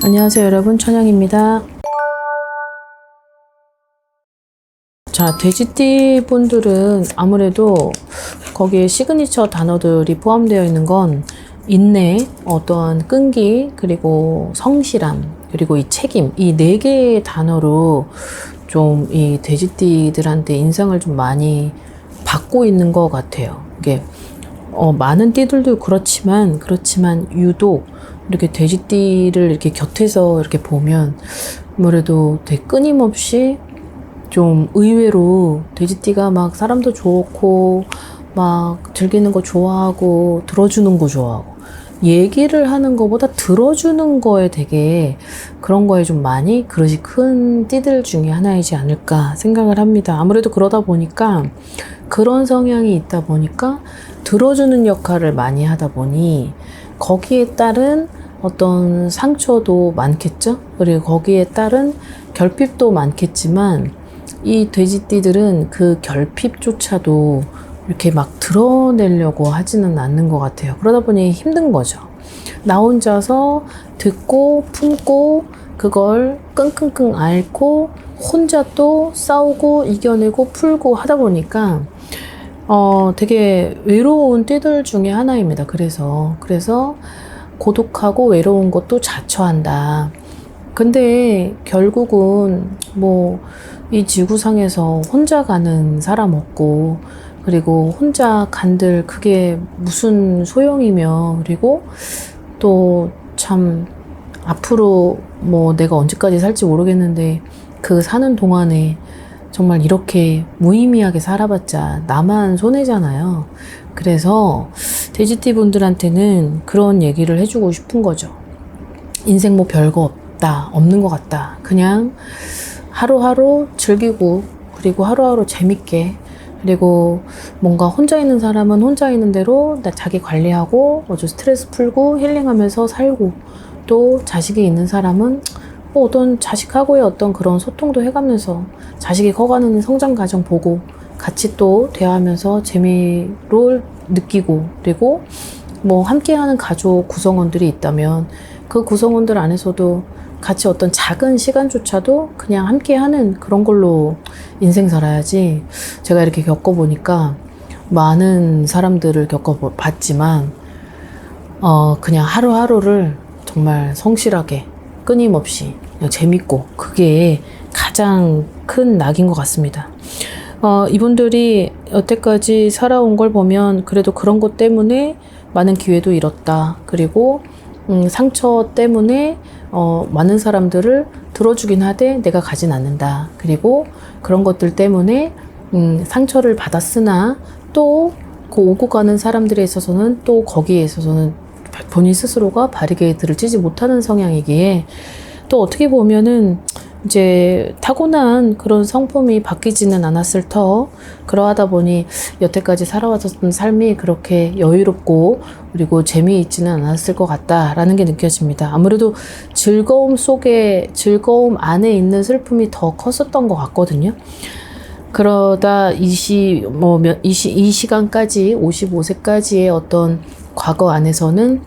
안녕하세요 여러분, 천영입니다. 자, 돼지띠 분들은 아무래도 거기에 시그니처 단어들이 포함되어 있는 건 인내, 어떠한 끈기, 그리고 성실함, 그리고 이 책임, 이 4개의 단어로 좀 이 돼지띠들한테 인상을 좀 많이 받고 있는 것 같아요. 이게 많은 띠들도 그렇지만 유독 이렇게 돼지띠를 이렇게 곁에서 이렇게 보면 아무래도 되게 끊임없이 좀 의외로 돼지띠가 막 사람도 좋고 막 즐기는 거 좋아하고 들어주는 거 좋아하고 얘기를 하는 거보다 들어주는 거에 되게 그런 거에 좀 많이 그릇이 큰 띠들 중에 하나이지 않을까 생각을 합니다. 아무래도 그러다 보니까 그런 성향이 있다 보니까 들어주는 역할을 많이 하다 보니 거기에 따른 어떤 상처도 많겠죠? 그리고 거기에 따른 결핍도 많겠지만 이 돼지띠들은 그 결핍조차도 이렇게 막 드러내려고 하지는 않는 것 같아요. 그러다 보니 힘든 거죠. 나 혼자서 듣고 품고 그걸 끙끙끙 앓고 혼자 또 싸우고 이겨내고 풀고 하다 보니까 되게 외로운 띠들 중에 하나입니다. 그래서 고독하고 외로운 것도 자처한다. 근데 결국은 뭐 이 지구상에서 혼자 가는 사람 없고, 그리고 혼자 간들 그게 무슨 소용이며, 그리고 또 참 앞으로 뭐 내가 언제까지 살지 모르겠는데 그 사는 동안에 정말 이렇게 무의미하게 살아봤자 나만 손해잖아요. 그래서 돼지띠 분들한테는 그런 얘기를 해주고 싶은 거죠. 인생 뭐 별거 없다, 없는 것 같다. 그냥 하루하루 즐기고, 그리고 하루하루 재밌게, 그리고 뭔가 혼자 있는 사람은 혼자 있는 대로 자기 관리하고 스트레스 풀고 힐링하면서 살고, 또 자식이 있는 사람은 뭐 어떤 자식하고의 어떤 그런 소통도 해가면서 자식이 커가는 성장 과정 보고 같이 또 대화하면서 재미를 느끼고, 그리고 뭐 함께하는 가족 구성원들이 있다면 그 구성원들 안에서도 같이 어떤 작은 시간조차도 그냥 함께하는 그런 걸로 인생 살아야지. 제가 이렇게 겪어보니까 많은 사람들을 겪어봤지만 그냥 하루하루를 정말 성실하게 끊임없이 그냥 재밌고, 그게 가장 큰 낙인 것 같습니다. 이분들이 여태까지 살아온 걸 보면 그래도 그런 것 때문에 많은 기회도 잃었다. 그리고 상처 때문에 많은 사람들을 들어주긴 하되 내가 가진 않는다. 그리고 그런 것들 때문에 상처를 받았으나 또 그 오고 가는 사람들에 있어서는 또 거기에 있어서는 본인 스스로가 바르게 들을지지 못하는 성향이기에, 또 어떻게 보면은 이제 타고난 그런 성품이 바뀌지는 않았을 터, 그러하다 보니 여태까지 살아왔던 삶이 그렇게 여유롭고 그리고 재미있지는 않았을 것 같다라는 게 느껴집니다. 아무래도 즐거움 속에, 즐거움 안에 있는 슬픔이 더 컸었던 것 같거든요. 그러다 이 시간까지 55세까지의 어떤 과거 안에서는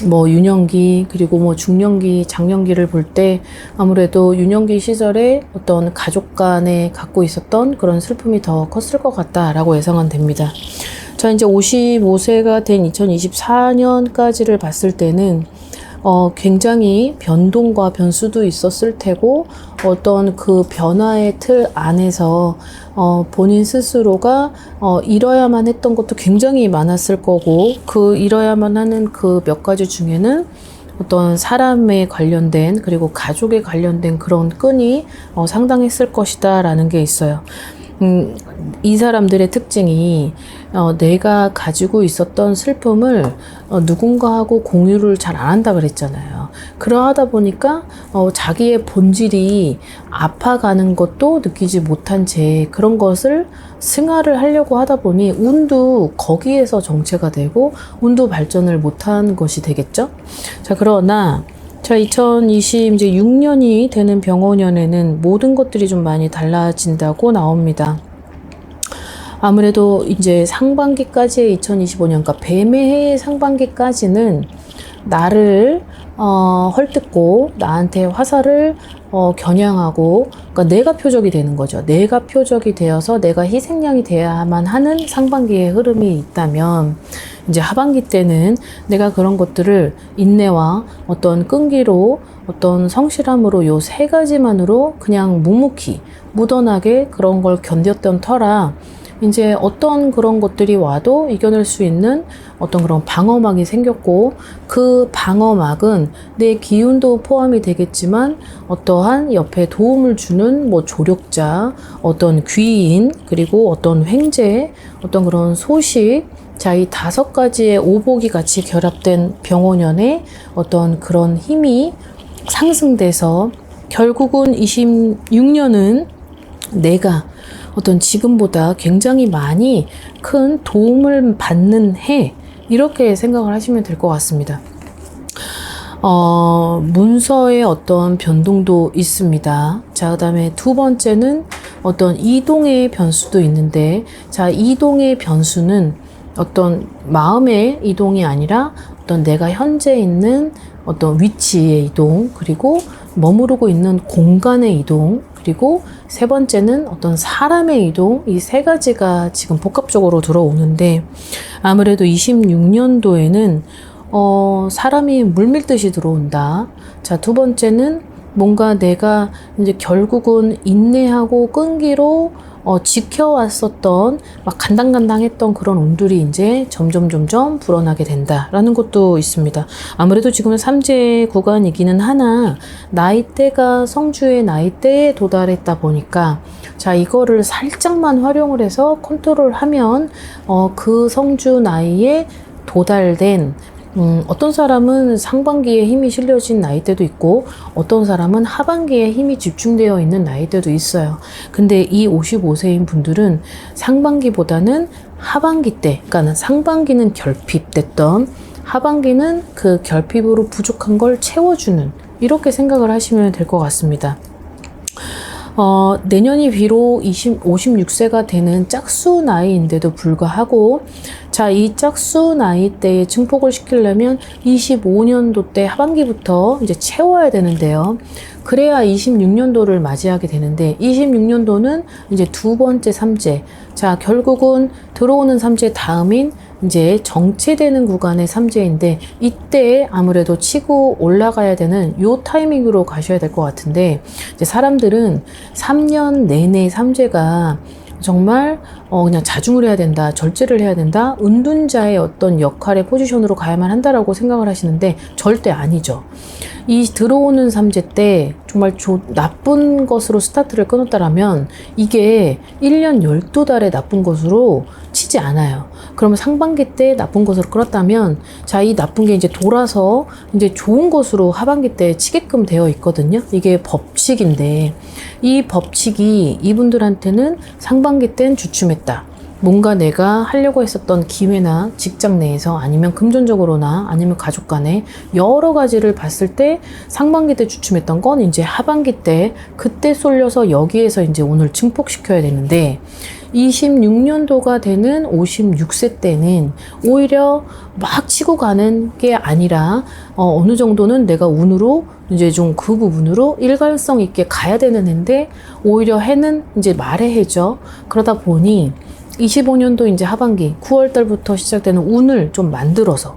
뭐 유년기, 그리고 뭐 중년기, 장년기를 볼 때 아무래도 유년기 시절에 어떤 가족 간에 갖고 있었던 그런 슬픔이 더 컸을 것 같다라고 예상은 됩니다. 자, 이제 55세가 된 2024년까지를 봤을 때는 굉장히 변동과 변수도 있었을 테고, 어떤 그 변화의 틀 안에서 본인 스스로가 잃어야만 했던 것도 굉장히 많았을 거고, 그 잃어야만 하는 그 몇 가지 중에는 어떤 사람에 관련된, 그리고 가족에 관련된 그런 끈이 상당했을 것이다 라는 게 있어요. 이 사람들의 특징이 내가 가지고 있었던 슬픔을 누군가하고 공유를 잘 안 한다 그랬잖아요. 그러하다 보니까 자기의 본질이 아파가는 것도 느끼지 못한 채 그런 것을 승화를 하려고 하다 보니 운도 거기에서 정체가 되고 운도 발전을 못한 것이 되겠죠. 자, 그러나 2026년이 되는 병원년에는 모든 것들이 좀 많이 달라진다고 나옵니다. 아무래도 이제 상반기까지의 2025년, 그러니까 뱀의 해 상반기까지는 나를 헐뜯고 나한테 화살을 겨냥하고, 그러니까 내가 표적이 되는 거죠. 내가 표적이 되어서 내가 희생양이 되어야만 하는 상반기의 흐름이 있다면, 이제 하반기 때는 내가 그런 것들을 인내와 어떤 끈기로, 어떤 성실함으로 요 세 가지만으로 그냥 묵묵히 무던하게 그런 걸 견뎠던 터라, 이제 어떤 그런 것들이 와도 이겨낼 수 있는 어떤 그런 방어막이 생겼고, 그 방어막은 내 기운도 포함이 되겠지만 어떠한 옆에 도움을 주는 뭐 조력자, 어떤 귀인, 그리고 어떤 횡재, 어떤 그런 소식, 자, 이 5가지의 오복이 같이 결합된 병원연의 어떤 그런 힘이 상승돼서 결국은 26년은 내가 어떤 지금보다 굉장히 많이 큰 도움을 받는 해, 이렇게 생각을 하시면 될 것 같습니다. 문서의 어떤 변동도 있습니다. 자, 그 다음에 두 번째는 어떤 이동의 변수도 있는데, 자, 이동의 변수는 어떤 마음의 이동이 아니라 어떤 내가 현재 있는 어떤 위치의 이동, 그리고 머무르고 있는 공간의 이동, 그리고 세 번째는 어떤 사람의 이동, 이 세 가지가 지금 복합적으로 들어오는데, 아무래도 26년도에는 사람이 물밀듯이 들어온다. 자, 두 번째는 뭔가 내가 이제 결국은 인내하고 끈기로 지켜왔었던 막 간당간당했던 그런 운들이 이제 점점 불어나게 된다라는 것도 있습니다. 아무래도 지금은 삼재 구간이기는 하나 나이대가 성주의 나이대에 도달했다 보니까, 자, 이거를 살짝만 활용을 해서 컨트롤하면 그 성주 나이에 도달된, 어떤 사람은 상반기에 힘이 실려진 나이대도 있고, 어떤 사람은 하반기에 힘이 집중되어 있는 나이대도 있어요. 근데 이 55세인 분들은 상반기보다는 하반기 때, 그러니까 상반기는 결핍됐던, 하반기는 그 결핍으로 부족한 걸 채워주는, 이렇게 생각을 하시면 될 것 같습니다. 내년이 비록 56세가 되는 짝수 나이인데도 불구하고, 자, 이 짝수 나이 때에 증폭을 시키려면 25년도 때 하반기부터 이제 채워야 되는데요. 그래야 26년도를 맞이하게 되는데, 26년도는 이제 두 번째 삼재. 자, 결국은 들어오는 삼재 다음인 이제 정체되는 구간의 삼재인데, 이때 아무래도 치고 올라가야 되는 요 타이밍으로 가셔야 될 것 같은데, 이제 사람들은 3년 내내 삼재가 정말 그냥 자중을 해야 된다, 절제를 해야 된다, 은둔자의 어떤 역할의 포지션으로 가야만 한다라고 생각을 하시는데 절대 아니죠. 이 들어오는 삼재 때 정말 나쁜 것으로 스타트를 끊었다라면 이게 1년 12달의 나쁜 것으로 치지 않아요. 그러면 상반기 때 나쁜 것으로 끌었다면, 자, 이 나쁜 게 이제 돌아서 이제 좋은 것으로 하반기 때 치게끔 되어 있거든요. 이게 법칙인데, 이 법칙이 이분들한테는 상반기 땐 주춤했다. 뭔가 내가 하려고 했었던 기회나 직장 내에서, 아니면 금전적으로나 아니면 가족 간에 여러 가지를 봤을 때 상반기 때 주춤했던 건 이제 하반기 때 그때 쏠려서 여기에서 이제 오늘 증폭시켜야 되는데, 26년도가 되는 56세 때는 오히려 막 치고 가는 게 아니라 어느 정도는 내가 운으로 이제 좀 그 부분으로 일관성 있게 가야 되는 해인데, 오히려 해는 이제 말의 해죠. 그러다 보니 25년도 이제 하반기 9월달부터 시작되는 운을 좀 만들어서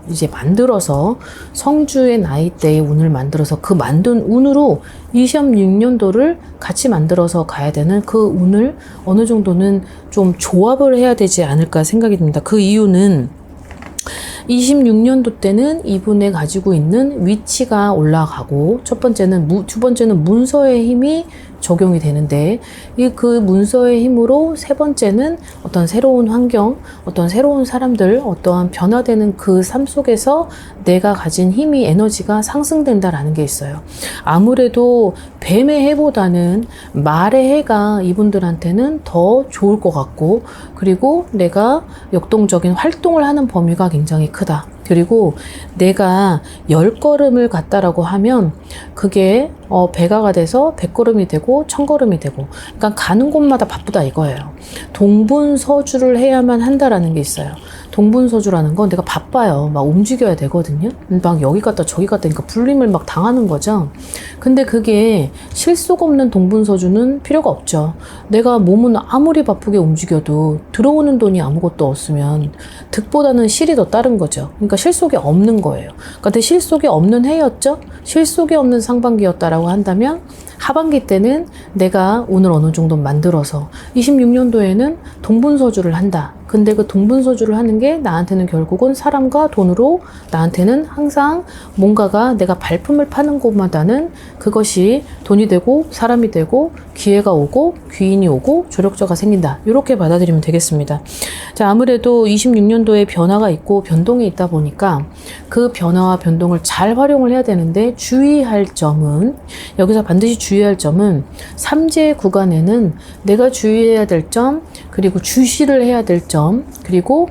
성주의 나이대의 운을 만들어서 그 만든 운으로 26년도를 같이 만들어서 가야 되는 그 운을 어느 정도는 좀 조합을 해야 되지 않을까 생각이 듭니다. 그 이유는 26년도 때는 이분의 가지고 있는 위치가 올라가고, 두 번째는 문서의 힘이 적용이 되는데, 그 문서의 힘으로 세 번째는 어떤 새로운 환경, 어떤 새로운 사람들, 어떠한 변화되는 그 삶 속에서 내가 가진 힘이, 에너지가 상승된다라는 게 있어요. 아무래도 뱀의 해보다는 말의 해가 이분들한테는 더 좋을 것 같고, 그리고 내가 역동적인 활동을 하는 범위가 굉장히 크다. 그리고 내가 10걸음을 갔다라고 하면 그게 배가가 돼서 100걸음이 되고 1000걸음이 되고, 그러니까 가는 곳마다 바쁘다 이거예요. 동분서주를 해야만 한다라는 게 있어요. 동분서주라는 건 내가 바빠요. 막 움직여야 되거든요. 막 여기 갔다 저기 갔다 그러니까 불림을 막 당하는 거죠. 근데 그게 실속 없는 동분서주는 필요가 없죠. 내가 몸은 아무리 바쁘게 움직여도 들어오는 돈이 아무것도 없으면 득보다는 실이 더 따른 거죠. 그러니까 실속이 없는 거예요. 근데 실속이 없는 해였죠. 실속이 없는 상반기였다라고 한다면 하반기 때는 내가 오늘 어느 정도 만들어서 26년도에는 동분서주를 한다. 근데 그 동분서주를 하는 게 나한테는 결국은 사람과 돈으로, 나한테는 항상 뭔가가 내가 발품을 파는 곳마다는 그것이 돈이 되고 사람이 되고 기회가 오고 귀인이 오고 조력자가 생긴다. 이렇게 받아들이면 되겠습니다. 자, 아무래도 26년도에 변화가 있고 변동이 있다 보니까 그 변화와 변동을 잘 활용을 해야 되는데, 주의할 점은, 여기서 반드시 주의할 점은 삼재 구간에는 내가 주의해야 될 점, 그리고 주시를 해야 될 점, 그리고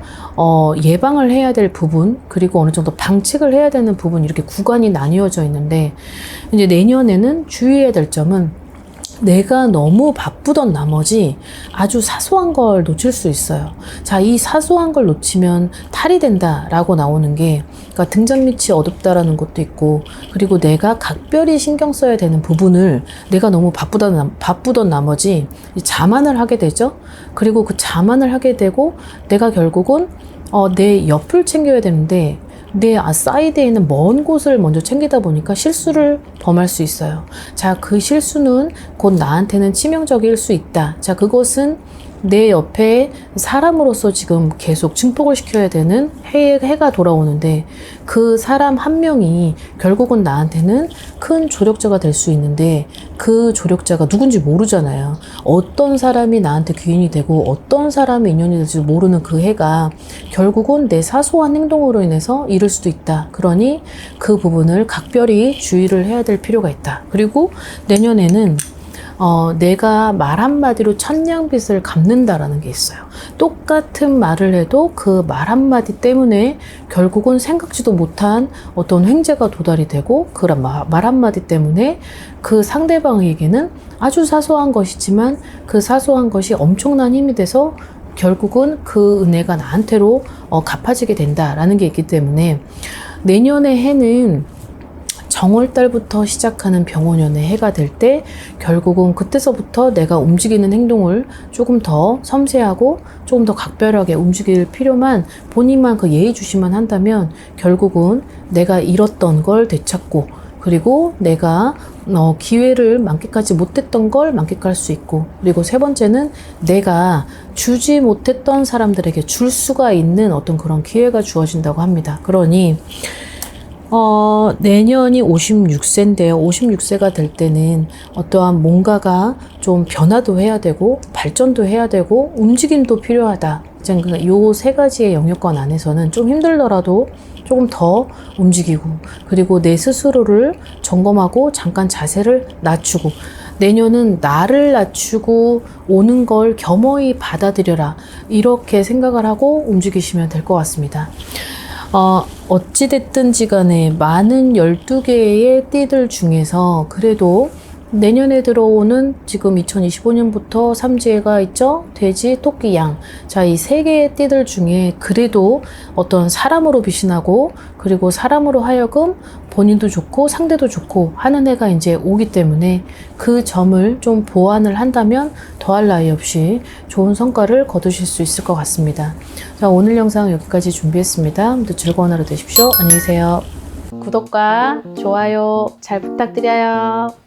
예방을 해야 될 부분, 그리고 어느 정도 방책을 해야 되는 부분, 이렇게 구간이 나뉘어져 있는데, 이제 내년에는 주의해야 될 점은 내가 너무 바쁘던 나머지 아주 사소한 걸 놓칠 수 있어요. 자, 이 사소한 걸 놓치면 탈이 된다라고 나오는 게, 그러니까 등잔 밑이 어둡다라는 것도 있고, 그리고 내가 각별히 신경 써야 되는 부분을 내가 너무 바쁘던 나머지 자만을 하게 되죠. 그리고 그 자만을 하게 되고 내가 결국은 내 옆을 챙겨야 되는데 내 사이드에 있는 먼 곳을 먼저 챙기다 보니까 실수를 범할 수 있어요. 자, 그 실수는 곧 나한테는 치명적일 수 있다. 자, 그것은 내 옆에 사람으로서 지금 계속 증폭을 시켜야 되는 해가 돌아오는데, 그 사람 한 명이 결국은 나한테는 큰 조력자가 될 수 있는데, 그 조력자가 누군지 모르잖아요. 어떤 사람이 나한테 귀인이 되고 어떤 사람이 인연이 될지 모르는 그 해가 결국은 내 사소한 행동으로 인해서 이룰 수도 있다. 그러니 그 부분을 각별히 주의를 해야 될 필요가 있다. 그리고 내년에는 내가 말 한마디로 천냥빚을 갚는다라는 게 있어요. 똑같은 말을 해도 그 말 한마디 때문에 결국은 생각지도 못한 어떤 횡재가 도달이 되고, 그 말 한마디 때문에 그 상대방에게는 아주 사소한 것이지만 그 사소한 것이 엄청난 힘이 돼서 결국은 그 은혜가 나한테로 갚아지게 된다라는 게 있기 때문에, 내년의 해는 정월달부터 시작하는 병원연의 해가 될 때 결국은 그때서부터 내가 움직이는 행동을 조금 더 섬세하고 조금 더 각별하게 움직일 필요만, 본인만 그 예의주시만 한다면 결국은 내가 잃었던 걸 되찾고, 그리고 내가 기회를 만끽하지 못했던 걸 만끽할 수 있고, 그리고 세 번째는 내가 주지 못했던 사람들에게 줄 수가 있는 어떤 그런 기회가 주어진다고 합니다. 그러니 내년이 56세인데요. 56세가 될 때는 어떠한 뭔가가 좀 변화도 해야 되고 발전도 해야 되고 움직임도 필요하다. 요 세 가지의 영역권 안에서는 좀 힘들더라도 조금 더 움직이고, 그리고 내 스스로를 점검하고 잠깐 자세를 낮추고, 내년은 나를 낮추고 오는 걸 겸허히 받아들여라. 이렇게 생각을 하고 움직이시면 될 것 같습니다. 어찌됐든지 간에 많은 12개의 띠들 중에서 그래도 내년에 들어오는, 지금 2025년부터 삼지해가 있죠? 돼지, 토끼, 양. 자, 이 세 개의 띠들 중에 그래도 어떤 사람으로 빛이 나고, 그리고 사람으로 하여금 본인도 좋고 상대도 좋고 하는 해가 이제 오기 때문에 그 점을 좀 보완을 한다면 더할 나위 없이 좋은 성과를 거두실 수 있을 것 같습니다. 자, 오늘 영상 여기까지 준비했습니다. 모두 즐거운 하루 되십시오. 안녕히 계세요. 구독과 좋아요 잘 부탁드려요.